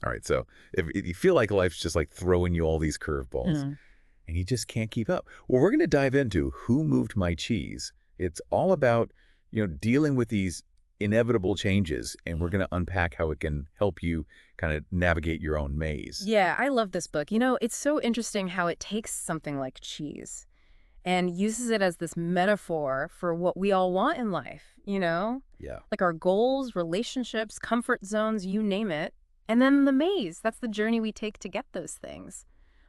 All right, so if you feel like life's just like throwing you all these curveballs and you just can't keep up, well, we're going to dive into Who Moved My Cheese. It's all about, dealing with these inevitable changes, and we're going to unpack how it can help you kind of navigate your own maze. Yeah, I love this book. It's so interesting how it takes something like cheese and uses it as this metaphor for what we all want in life. Yeah. Like our goals, relationships, comfort zones, you name it. And then the maze, that's the journey we take to get those things.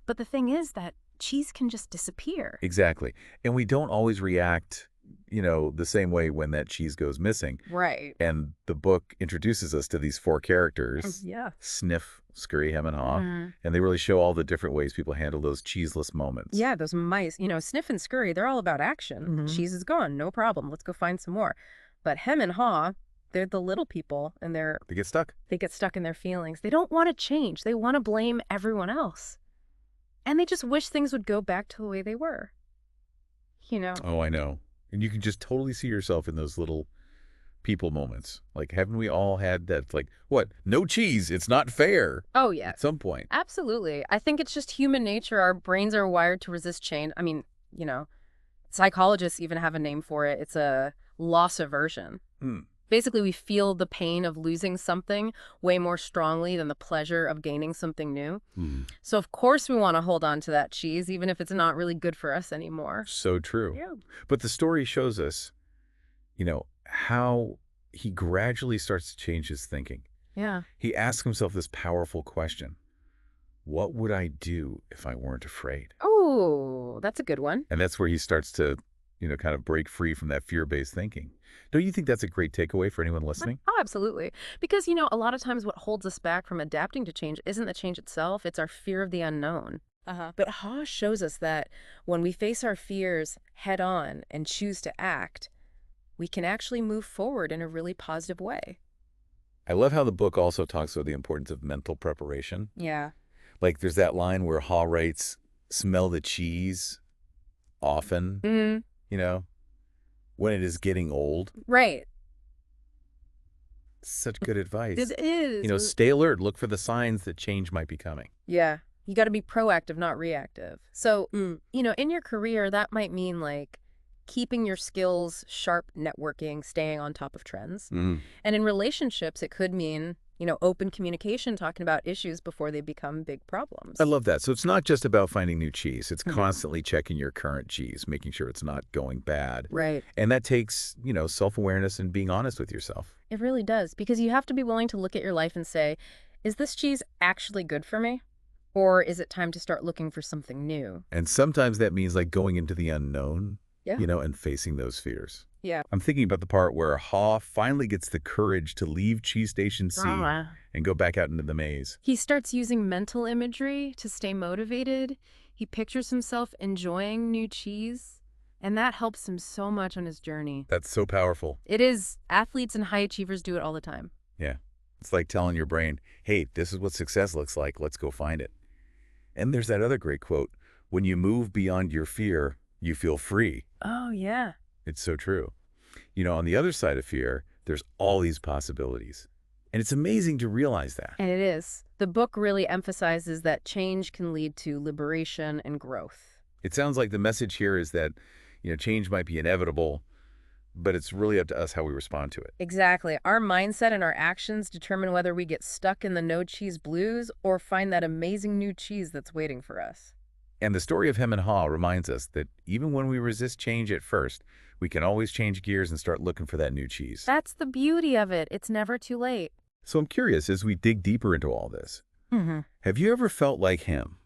But the thing is that cheese can just disappear. Exactly. And we don't always react, the same way when that cheese goes missing. Right. And the book introduces us to these four characters, Yeah. Sniff, Scurry, Hem, and Haw, Mhm. and they really show all the different ways people handle those cheeseless moments. Yeah, those mice, Sniff and Scurry, they're all about action. Cheese is gone, no problem. Let's go find some more. But Hem and Haw, they're the little people, and They get stuck. they get stuck in their feelings. They don't want to change. They want to blame everyone else. And they just wish things would go back to the way they were. Oh, I know. And you can just totally see yourself in those little people moments. Like, haven't we all had that, like, what? No cheese. It's not fair. Oh, yeah. At some point. Absolutely. I think it's just human nature. Our brains are wired to resist change. I mean, psychologists even have a name for it. It's a loss aversion. Basically, we feel the pain of losing something way more strongly than the pleasure of gaining something new. So, of course, we want to hold on to that cheese, even if it's not really good for us anymore. So true. Yeah. But the story shows us, how he gradually starts to change his thinking. Yeah. He asks himself this powerful question: what would I do if I weren't afraid? Oh, that's a good one. And that's where he starts to, kind of break free from that fear-based thinking. Don't you think that's a great takeaway for anyone listening? Oh, absolutely. Because, a lot of times what holds us back from adapting to change isn't the change itself, it's our fear of the unknown. But Ha shows us that when we face our fears head on and choose to act, we can actually move forward in a really positive way. I love how the book also talks about the importance of mental preparation. Yeah. Like, there's that line where Ha writes, "Smell the cheese often," when it is getting old. Right. Such good advice. It is. Stay alert. Look for the signs that change might be coming. Yeah. You got to be proactive, not reactive. So, in your career, that might mean like keeping your skills sharp, networking, staying on top of trends. And in relationships, it could mean, open communication, talking about issues before they become big problems. I love that. So it's not just about finding new cheese. It's constantly checking your current cheese, making sure it's not going bad. Right. And that takes, self-awareness and being honest with yourself. It really does, because you have to be willing to look at your life and say, is this cheese actually good for me? Or is it time to start looking for something new? And sometimes that means like going into the unknown, Yeah. and facing those fears. Yeah. I'm thinking about the part where Ha finally gets the courage to leave Cheese Station C and go back out into the maze. He starts using mental imagery to stay motivated. He pictures himself enjoying new cheese, and that helps him so much on his journey. That's so powerful. It is. Athletes and high achievers do it all the time. Yeah. It's like telling your brain, hey, this is what success looks like. Let's go find it. And there's that other great quote: when you move beyond your fear, you feel free. Oh, yeah. It's so true. On the other side of fear, there's all these possibilities. And it's amazing to realize that. And it is. The book really emphasizes that change can lead to liberation and growth. It sounds like the message here is that, change might be inevitable, but it's really up to us how we respond to it. Exactly. Our mindset and our actions determine whether we get stuck in the no cheese blues or find that amazing new cheese that's waiting for us. And the story of Hem and Haw reminds us that even when we resist change at first, we can always change gears and start looking for that new cheese. That's the beauty of it. It's never too late. So I'm curious, as we dig deeper into all this, have you ever felt like him?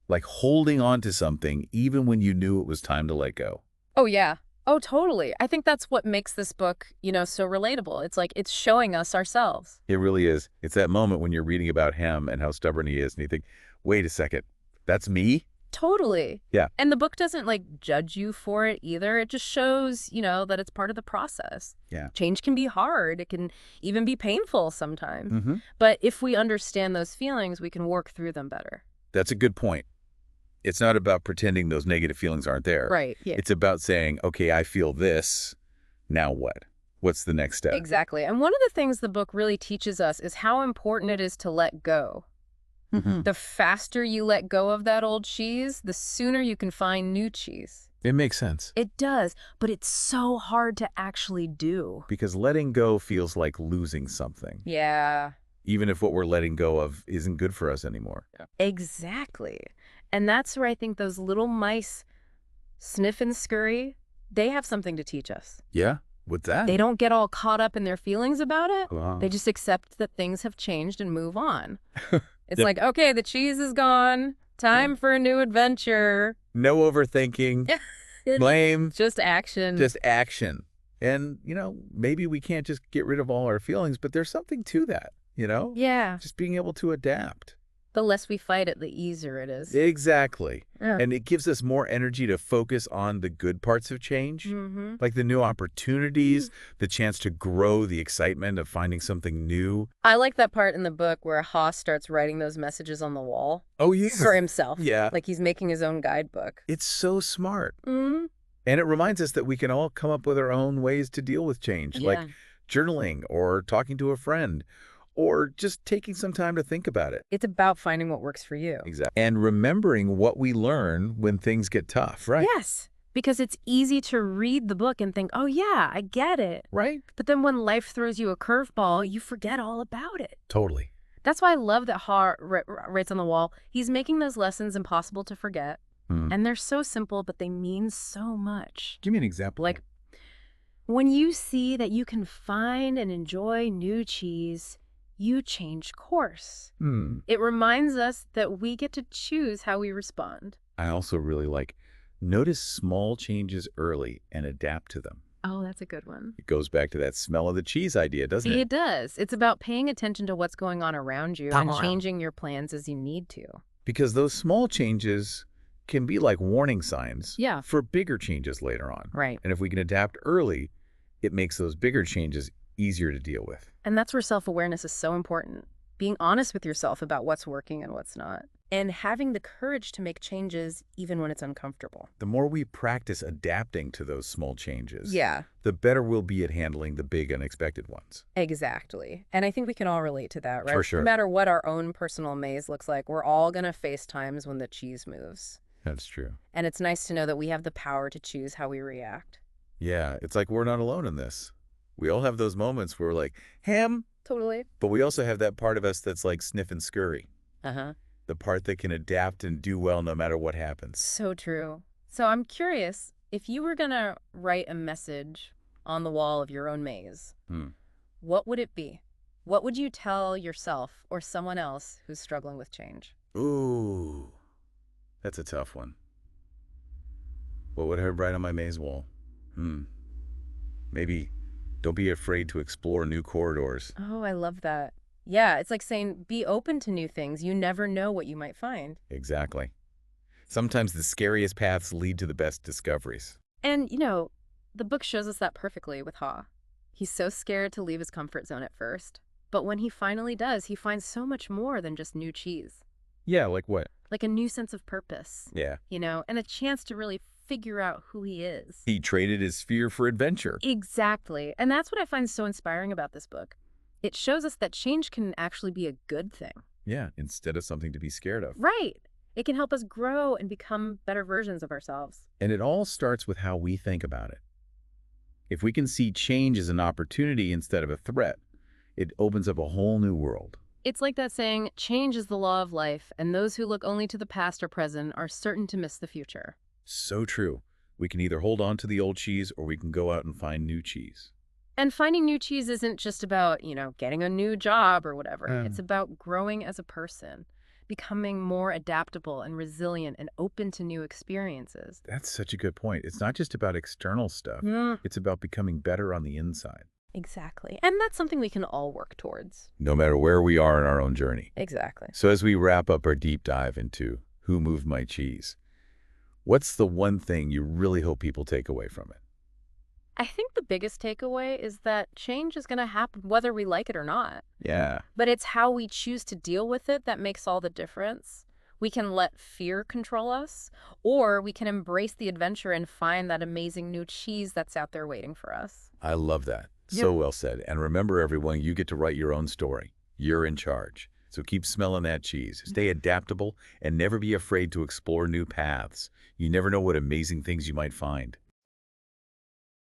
Like holding on to something even when you knew it was time to let go? Oh, yeah. Oh, totally. I think that's what makes this book, so relatable. It's like it's showing us ourselves. It really is. It's that moment when you're reading about him and how stubborn he is, and you think, wait a second, that's me? Totally. Yeah. And the book doesn't judge you for it either. It just shows, that it's part of the process. Yeah. Change can be hard. It can even be painful sometimes. But if we understand those feelings, we can work through them better. That's a good point. It's not about pretending those negative feelings aren't there. Right. Yeah. It's about saying, okay, I feel this. Now what? what's the next step? Exactly. And one of the things the book really teaches us is how important it is to let go. The faster you let go of that old cheese, the sooner you can find new cheese. It makes sense. It does, but it's so hard to actually do. Because letting go feels like losing something. Yeah. Even if what we're letting go of isn't good for us anymore. Yeah. Exactly. And that's where I think those little mice sniff and scurry, they have something to teach us. Yeah? What's that? They don't get all caught up in their feelings about it. Wow. They just accept that things have changed and move on. It's like, okay, the cheese is gone. Time for a new adventure. No overthinking. Blame. Just action. Just action. And, maybe we can't just get rid of all our feelings, but there's something to that, Yeah. Just being able to adapt. The less we fight it, the easier it is. Exactly. Yeah. And it gives us more energy to focus on the good parts of change, like the new opportunities, the chance to grow, the excitement of finding something new. I like that part in the book where Haas starts writing those messages on the wall. Oh, yeah. For himself. Yeah. Like he's making his own guidebook. It's so smart. Mm-hmm. And it reminds us that we can all come up with our own ways to deal with change, like journaling or talking to a friend, or just taking some time to think about it. It's about finding what works for you. Exactly. And remembering what we learn when things get tough, right? Yes, because it's easy to read the book and think, oh yeah, I get it. Right? But then when life throws you a curveball, you forget all about it. Totally. That's why I love that Ha writes on the wall. He's making those lessons impossible to forget. And they're so simple, but they mean so much. Give me an example. Like, when you see that you can find and enjoy new cheese, you change course. It reminds us that we get to choose how we respond. I also really like notice small changes early and adapt to them. Oh, that's a good one. It goes back to that smell of the cheese idea, doesn't it? It does. It's about paying attention to what's going on around you and changing your plans as you need to. Because those small changes can be like warning signs for bigger changes later on. Right. And if we can adapt early, it makes those bigger changes easier to deal with. And that's where self-awareness is so important. Being honest with yourself about what's working and what's not. And having the courage to make changes even when it's uncomfortable. The more we practice adapting to those small changes, the better we'll be at handling the big unexpected ones. Exactly. And I think we can all relate to that, right? For sure. No matter what our own personal maze looks like, we're all going to face times when the cheese moves. That's true. And it's nice to know that we have the power to choose how we react. Yeah, it's like we're not alone in this. We all have those moments where we're like, ham. Totally. But we also have that part of us that's like sniff and scurry. The part that can adapt and do well no matter what happens. So true. So I'm curious, if you were going to write a message on the wall of your own maze, what would it be? What would you tell yourself or someone else who's struggling with change? Ooh, that's a tough one. What would I write on my maze wall? Maybe don't be afraid to explore new corridors. Oh, I love that. Yeah, it's like saying be open to new things. You never know what you might find. Exactly. Sometimes the scariest paths lead to the best discoveries. And, the book shows us that perfectly with Ha. He's so scared to leave his comfort zone at first. But when he finally does, he finds so much more than just new cheese. Yeah, like what? Like a new sense of purpose. Yeah. And a chance to really figure out who he is. He traded his fear for adventure. Exactly. And that's what I find so inspiring about this book. It shows us that change can actually be a good thing. Yeah, instead of something to be scared of. Right. It can help us grow and become better versions of ourselves. And it all starts with how we think about it. If we can see change as an opportunity instead of a threat, it opens up a whole new world. It's like that saying, change is the law of life, and those who look only to the past or present are certain to miss the future. So true. We can either hold on to the old cheese or we can go out and find new cheese. And finding new cheese isn't just about, getting a new job or whatever. It's about growing as a person, becoming more adaptable and resilient and open to new experiences. That's such a good point. It's not just about external stuff. It's about becoming better on the inside. Exactly. And that's something we can all work towards. No matter where we are in our own journey. Exactly. So as we wrap up our deep dive into Who Moved My Cheese, what's the one thing you really hope people take away from it? I think the biggest takeaway is that change is going to happen whether we like it or not. Yeah. But it's how we choose to deal with it that makes all the difference. We can let fear control us, or we can embrace the adventure and find that amazing new cheese that's out there waiting for us. I love that. So well said. And remember, everyone, you get to write your own story. You're in charge. So keep smelling that cheese. Stay adaptable and never be afraid to explore new paths. You never know what amazing things you might find.